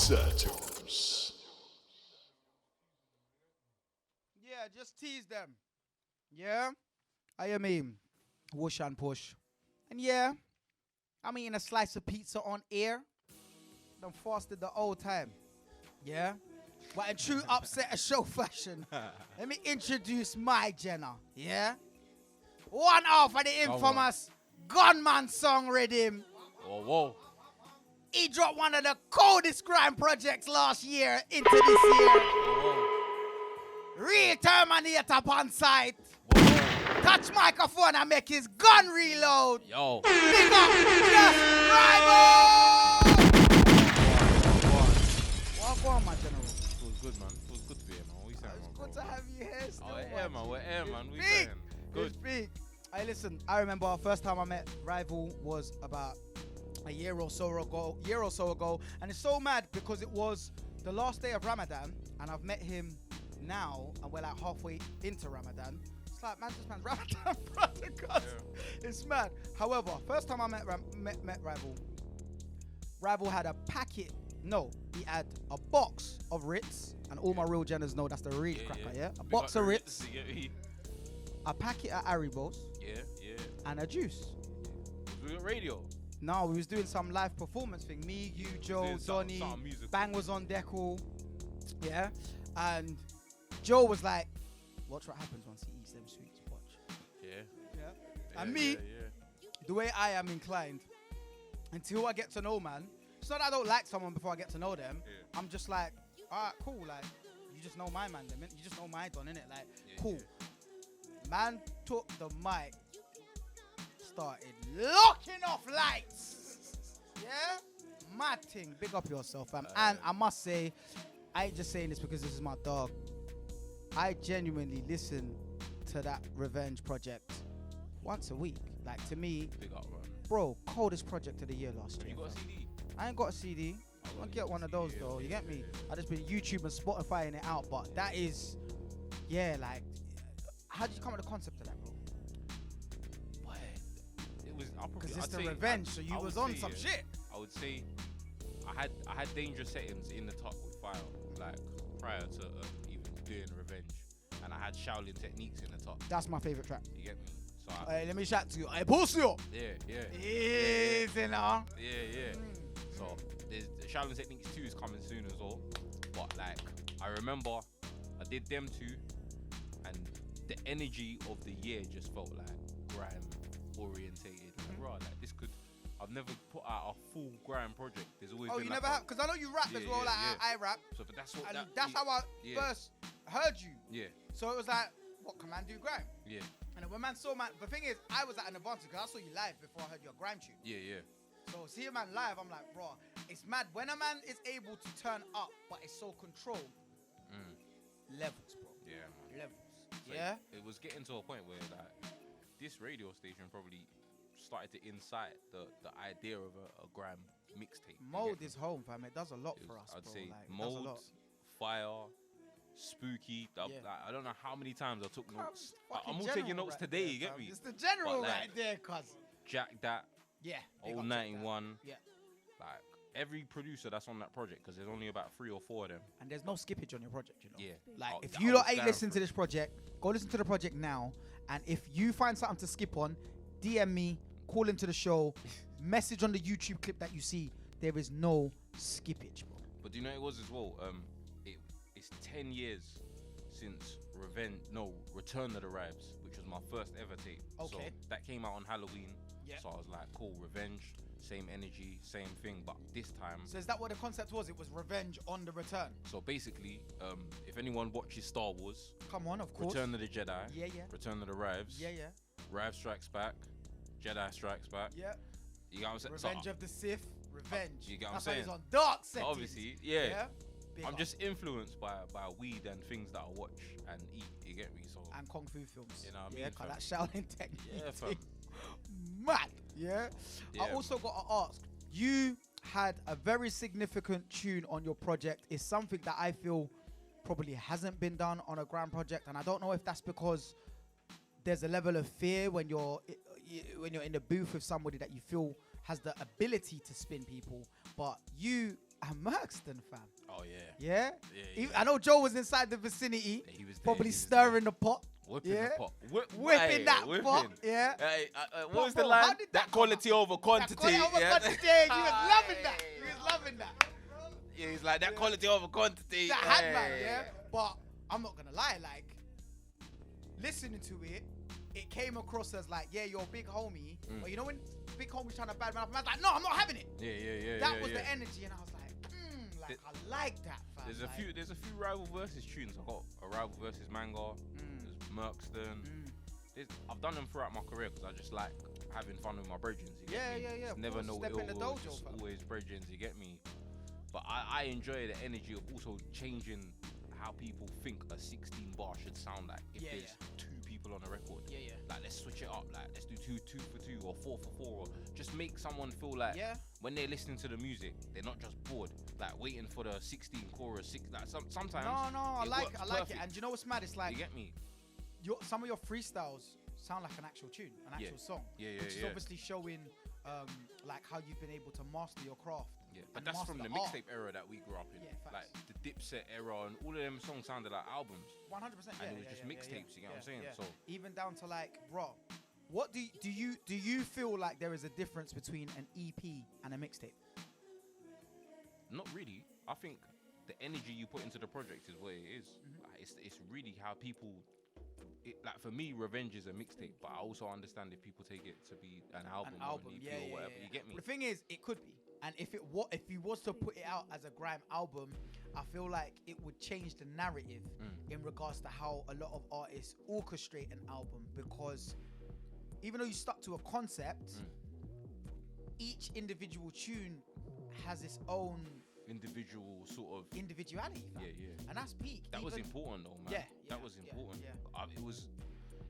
Upsetters. Yeah, just tease them. Yeah? I mean, whoosh and push. And yeah, I'm eating a slice of pizza on air. Done fasted the old time. Yeah? But in true upset show fashion, let me introduce my Jenna. Yeah? One off of the infamous Gunman song rhythm. Whoa, whoa. He dropped one of the coldest Grime projects last year into this year. Whoa, Real Terminator upon site. whoa. Touch microphone and make his gun reload. Yo. Big up, Jus Rival! Walk on, my general. It was good, man. It was good to be here, man. What you saying, It's man, good bro? to have you here still. Oh, we're here, man. We're here, man. What you Big. saying? Good. Big. Hey, listen, I remember first time I met Rival was about a year or so ago, and it's so mad because it was the last day of Ramadan, and I've met him now, and we're like halfway into Ramadan. It's like, man, this man's Ramadan, brother, cuz. It's mad. However, first time I met Rival, Rival had a packet. No, he had a box of Ritz, and all my real Jenners know that's the real cracker, yeah? A box of Ritz, a packet of Haribos, Yeah. and a juice. We got radio. No, we was doing some live performance thing. Me, you, Joe, Doni, Bang was on deck all. Yeah. And Joe was like, watch what happens once he eats them sweets. Watch. Yeah. And me, Yeah. the way I am inclined, until I get to know man, it's not that I don't like someone before I get to know them. Yeah. I'm just like, all right, cool. Like, you just know my man, then. You just know my don, innit? Like, cool. Man took the mic, started locking off lights. Yeah? Mad thing. Big up yourself, fam. And I must say, I ain't just saying this because this is my dog. I genuinely listen to that Revenge project once a week. Like, to me, Big up, man. bro, coldest project of the year last year. You got a fam. CD? I ain't got a CD. I'll get one of those though. You get me? I just been YouTube and Spotifying it out, but that is, yeah. Like, how did you come with the concept of that, bro? What? It was. Because it's the Revenge, so you was on some shit. I would say, I had dangerous settings in the top with file, like prior to even doing Revenge, and I had Shaolin techniques in the top. That's my favorite track. You get me? So Let me shout to you. I post you. yeah. Easy now. Yeah. So there's the Shaolin Techniques 2 is coming soon as well. But like I remember I did them two, and the energy of the year just felt like Grime orientated. Like, right, like this could. I've never put out a full Grime project. There's always been you like never have? Because I know you rap as well. I rap. So but that's what. And that's how I first heard you. Yeah. So it was like, what can man do Grime? Yeah. And then when man saw man, the thing is, I was at an advantage because I saw you live before I heard your Grime tune. Yeah. So see a man live, I'm like, bro, it's mad. When a man is able to turn up, but it's so controlled, levels, bro. Yeah, man. Levels. So Yeah? It was getting to a point where like this radio station probably started to incite the idea of a Grime mixtape. Mode is home, fam. It does a lot for us, I'd bro. say Like, it does a Mode, lot. Fire, Spooky. Like, I don't know how many times I took notes. Fucking I'm all general taking notes right today, there, you get fam. me? It's the general But, like, right there, cuz. Jack that, Yeah. big Old up to that. 91. Yeah. Like every producer that's on that project, because there's only about 3 or 4 of them. And there's no skippage on your project, you know. Yeah. Like, Oh, if I you was lot ain't down listening for to it. this project, go listen to the project now. And if you find something to skip on, DM me, call into the show, message on the YouTube clip that you see. There is no skippage, bro. But do you know it was as well? It's 10 years since Return of the Rives, which was my first ever tape. Okay. So that came out on Halloween. Yeah. So I was like, cool, Revenge, same energy, same thing, but this time. So is that what the concept was? It was revenge on the return. So basically, if anyone watches Star Wars, Come on, of course. Return of the Jedi, Yeah. Return of the Rives, Yeah. Rive Strikes Back, Jedi Strikes Back. Yeah. You get what I'm saying? Revenge of the Sith. Revenge. You get what I'm That's why saying? he's on dark So settings. obviously, yeah. Big I'm up. just influenced by weed and things that I watch and eat. You get me? So And Kung Fu films. You know what I Yeah, mean, cause fam? that Shaolin technique. Yeah, fam. thing, Mad. Yeah. I Yeah, also got to ask, you had a very significant tune on your project. It's something that I feel probably hasn't been done on a Grime project, and I don't know if that's because there's a level of fear when you're in the booth with somebody that you feel has the ability to spin people, but you and Merkston, fam. Oh yeah. Yeah? Yeah. I know Joe was inside the vicinity, Yeah, he was there, probably he was stirring the pot. Whipping Yeah. the pot. Whipping that pot. Yeah. What was the bro, how line? did That that quality over quantity. Quantity over yeah. quantity. He was loving that. He was loving that. Yeah, he's like that quality over quantity. That had man, yeah. But I'm not gonna lie, like listening to it, it came across as like, yeah, you're a big homie. But you know when big homie's trying to bad man up, man's like, no, I'm not having it. Yeah. That was the energy, and I was like, I like that, fam. There's a few rival versus tunes. I got a rival versus Manga. There's Merkston. I've done them throughout my career because I just like having fun with my brethrens. Yeah. It's never no Step in the ill will, dojo, just fam. always brethrens. You get me? But I enjoy the energy of also changing how people think a 16 bar should sound like if there's two people on a record. Yeah. Like let's switch it up. Like let's do two for two or 4 for 4 or just make someone feel like when they're listening to the music, they're not just bored, like waiting for the 16 chorus. Like sometimes. No, I like it. perfect. And you know what's mad? It's like You get me? some of your freestyles sound like an actual tune, an actual song. Which is obviously showing like how you've been able to master your craft. Yeah, but that's from the mixtape era that we grew up in. Yeah, facts. Like the Dipset era and all of them songs sounded like albums. 100%. And it was just mixtapes, you get what I'm saying? So even down to like, bro, what do you feel like there is a difference between an EP and a mixtape? not really. I think the energy you put into the project is what it is. Like, it's really how people. Like for me, Revenge is a mixtape, but I also understand if people take it to be an album or an EP or whatever. You get me? The thing is, it could be, and if he was to put it out as a grime album, I feel like it would change the narrative in regards to how a lot of artists orchestrate an album, because even though you stuck to a concept, each individual tune has its own individual sort of individuality. And that's peak. That was important though, man. That was important.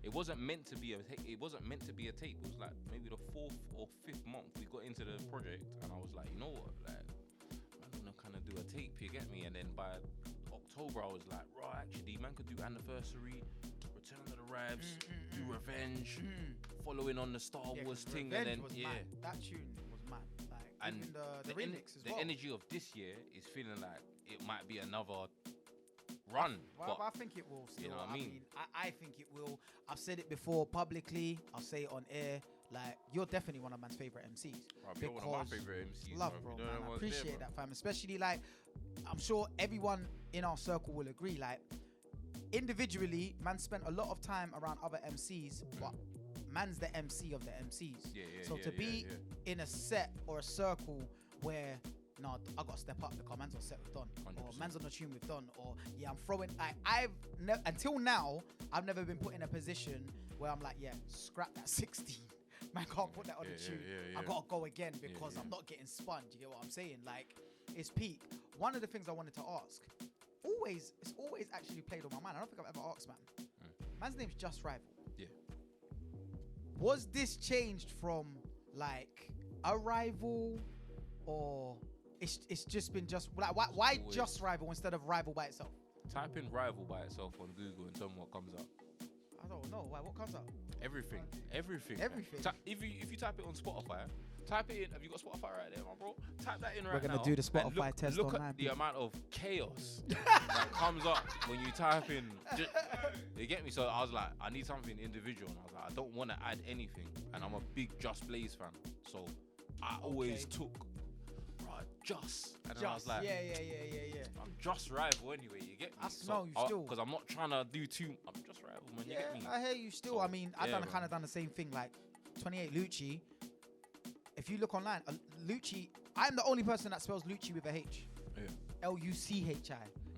It wasn't meant to be a tape. It wasn't meant to be a tape. It was like maybe the 4th or 5th month we got into the project, and I was like, you know what, like, I'm gonna kind of do a tape. You get me? And then by October, I was like, right, actually, man could do Anniversary, Return of the Rivals, do Revenge, following on the Star Wars thing, and then was mad. That tune was mad. Like, and even the remix as well. The energy of this year is feeling like it might be another run. Well, I think it will still. You know what I mean? I think it will. I've said it before publicly. I'll say it on air. Like, you're definitely one of man's favorite MCs. You're one of my favorite MCs. Love, bro, man. I appreciate that, fam. Especially, like, I'm sure everyone in our circle will agree. Like, individually, man spent a lot of time around other MCs, but man's the MC of the MCs. So to be in a set or a circle where, no, I gotta step up because man's on set with Don, 100%. or man's on the tune with Don, or I'm throwing. Until now, I've never been put in a position where I'm like, scrap that 16. Man can't put that on the tune. I gotta go again because I'm not getting spun. Do you get what I'm saying? Like, it's peak. One of the things I wanted to ask, it's always actually played on my mind. I don't think I've ever asked, man. Man's name's Jus Rival. Yeah. Was this changed from like a rival, or it's just been just like why Jus Rival instead of Rival by itself? Type in Rival by itself on Google and tell me what comes up. I don't know. Why? What comes up? Everything. Everything. If you type it on Spotify, type it in. Have you got Spotify right there, my bro? Type that in right now. We're gonna do the Spotify test look online. At the amount of chaos that comes up when you type in. You get me? So I was like, I need something individual, and I was like, I don't want to add anything, and I'm a big Just Blaze fan, so I always took Just, and then I was like, I'm Just Rival anyway. You get me? Because I'm not trying to do too. I'm Just Rival, man. You get me? I hear you still. So, I mean, I've kind of done the same thing. Like 28 Lucci. If you look online, Lucci, I'm the only person that spells Lucci with a H. Luchi.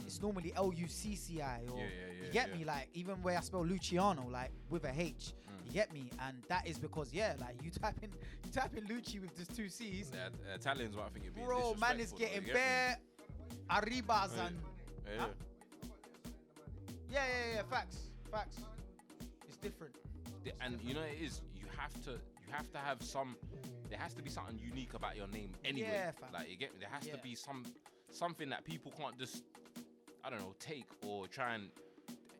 It's normally Lucci, or you get me? Like, even where I spell Luciano, like with a H, you get me? And that is because like you type in Lucci with just 2 C's. Italians might think you're being bro, man is getting bare arribas and facts. It's different. And you know it is. You have to have some. There has to be something unique about your name anyway. Yeah, fam. Like, you get me? There has to be something that people can't just, I don't know, take or try and.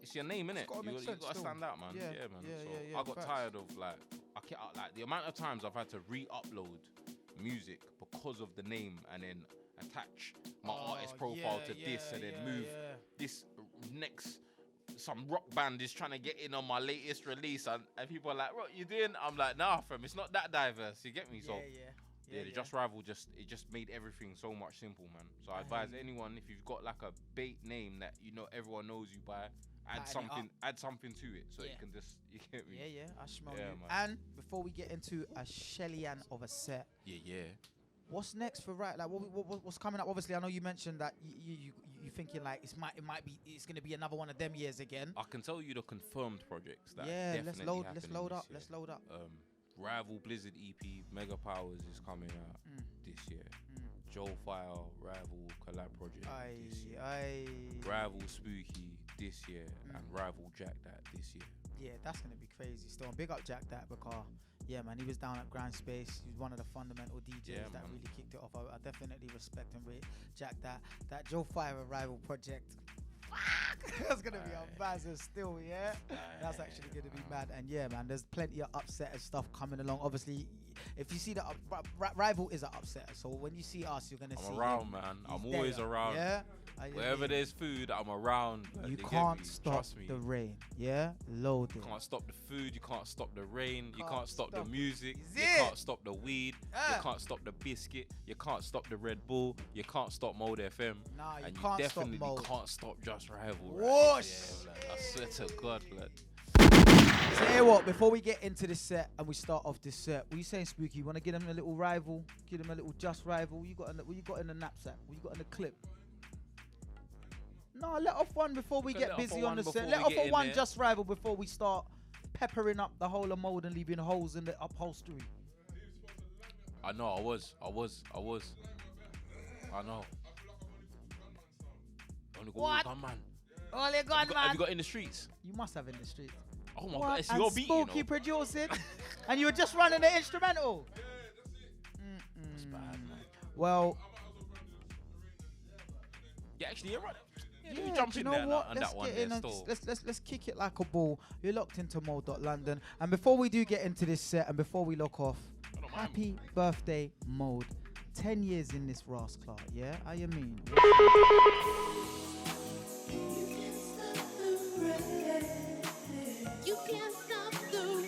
It's your name, innit? You gotta stand out, man. Yeah, man. I got tired of like the amount of times I've had to re-upload music because of the name and then attach my artist profile to this and then move this next. Some rock band is trying to get in on my latest release and people are like, what you doing? I'm like, nah, fam, it's not that diverse. You get me? So the Jus Rival it just made everything so much simple, man. So I advise anyone, if you've got like a bait name that you know everyone knows you by, add something to it so you can just, you get me? I smell you. Man. And before we get into a Shellian of a set, what's next for Like what's coming up? Obviously, I know you mentioned that you thinking like it's gonna be another one of them years again. I can tell you the confirmed projects that let's load up. Rival Blizzard EP Mega Powers is coming out this year. Joe File Rival collab project this year. Rival Spooky this year and Rival Jack That this year. Yeah, that's gonna be crazy. Still, big up Jack That because man, he was down at Grime Space. He's one of the fundamental DJs that really kicked it off. I definitely respect and rate Jack That. That Joe Fire Rival project. That's gonna be a massive still, that's actually gonna be mad. And man, there's plenty of upsetter stuff coming along. Obviously, if you see that Rival is an upsetter, so when you see us, you're gonna see around, him. man. I'm always around. Wherever there's food, I'm around. You can't stop the rain. Load it. You can't stop the food. You can't stop the rain. You can't stop the music. You it. can't stop the weed. You can't stop the biscuit. You can't stop the Red Bull. You can't stop Mode FM. Nah, you and can't you definitely stop Mode. can't stop Jus Rival. Whoosh! I swear to God, blood. Say what? Before we get into this set and we start off this set, what you saying, Spooky? You want to give him a little rival? Give him a little Jus Rival? What you got in the knapsack? What you got in the clip? No, let off one before we get busy on the set. Let off one Jus Rival before we start peppering up the whole of Mode and leaving holes in the upholstery. I know, I was. I know. Only got What? one man. Only gun, man. Have you got in the streets? You must have in the streets. Oh my What? God, it's And your beat, you Spooky know. producing, and you were just running the instrumental. That's bad, man. Well, Yeah, actually, you're right. yeah, You jump do you in know there what? on Let's that one get there in and still. let's kick it like a ball. You're locked into Mode.London, and before we do get into this set, and before we lock off, I don't mind. happy birthday, Mode. 10 years in this Ras Clark, yeah? How you mean?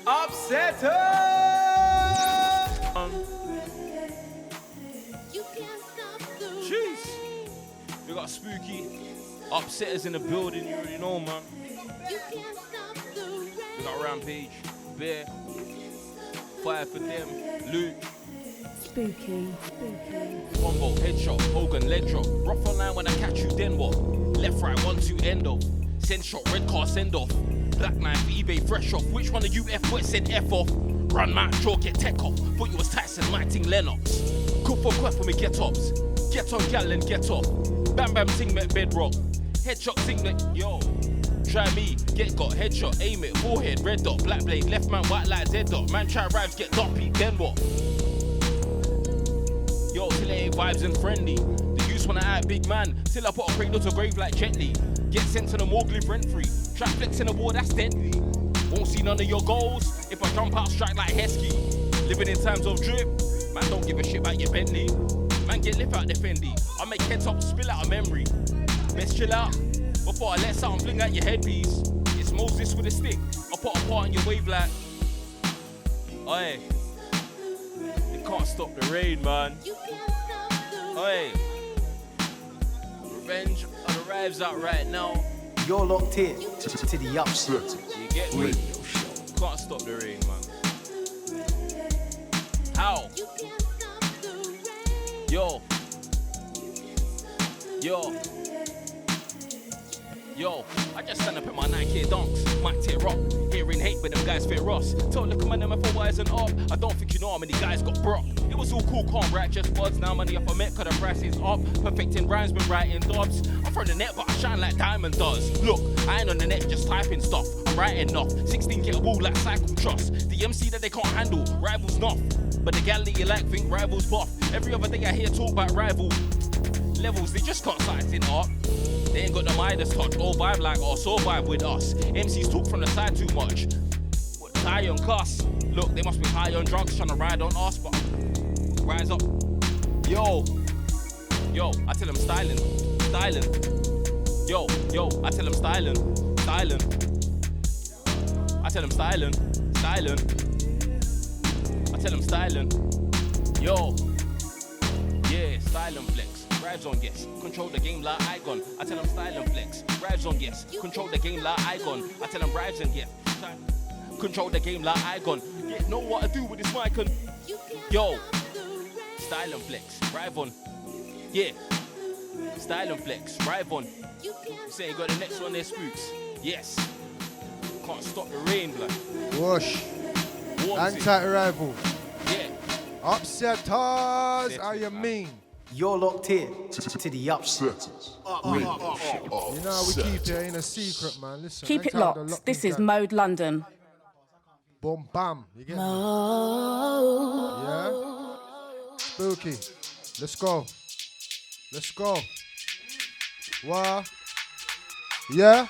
Upsetter! Jeez. We got Spooky. Upsetters in the building, you already know, man. We got Rampage, Bear, Fire for them, Luke. Spooky. Combo, headshot, Hogan, leg drop. Rough online when I catch you, then what? Left, right, 1, 2, end off. Send shot, red car, send off. Black knife, eBay, fresh off. Which one of you F wet said F off? Run man, draw, get tech off. Thought you was Tyson, my ting Lennox. Cook for quack for me, get ups. Get on gal and get off. Bam bam, sing met bedrock. Headshot, sing met, yo. Try me, get got, headshot, aim it, forehead, red dot, black blade, left man, white light, Z dot. Man try rives, get doppy, then what? Yo, till it ain't vibes and friendly. The use when I act big man. Till I put a cradle to grave like Jet Li. Get sent to the morgue, live rent free. Trap flex in the war, that's deadly. Won't see none of your goals. If I jump out, strike like Heskey. Living in times of drip. Man, don't give a shit about your Bentley. Man, get lip out the Fendi. I make head top spill out a memory. Best chill out before I let something fling out your headpiece. It's Moses with a stick. I put a part in your wave like. Oi. Can't stop the rain, man. Oi. Revenge arrives out right now. You're locked in to the upset. You get me? Can't stop the rain, man. How? Yo. I just stand up at my Nike dunks, might tear up. Hearing hate, but them guys fear us. Tell the command them for wise and up. I don't think you know how many guys got broke. It was all cool, calm, right? Just buds. Now money off a met, cause the price is up. Perfecting rhymes, been writing dubs. I'm from the net, but I shine like Diamond does. Look, I ain't on the net, just typing stuff. I'm writing enough. 16 get a wall like Cycle Trust. The MC that they can't handle, rivals not. But the gal that you like think rivals buff. Every other day I hear talk about rival levels, they just can't sight in art. They ain't got the Midas touch or vibe like us or vibe with us. MCs talk from the side too much. What, high on cuss? Look, they must be high on drugs trying to ride on us, but Rise up. Yo, I tell him styling. Yo, I tell him styling. I tell him styling. I tell him styling. Yo, yeah, styling flex. Rides on guess. Control the game like Igon. I tell him styling flex. Rides on guess. Control the game like Igon. I tell him rides and guess. Control the game like Igon. Yeah, know what I do with this mic and yo, style and flex, drive on. Yeah, style and flex, drive on. You say you got the next one there, Spooks. Yes. Can't stop the rain, blood. Whoosh. Warms it. Anti-rival. Yeah. Upsetters, how you man. mean? You're locked in to the upset. Setters. You know how we keep it ain't a secret, man. Listen, Keep it anytime the locked. This is gang- Mode London. Boom, bam. You get me? Yeah? Spooky. Let's go. What? Yeah?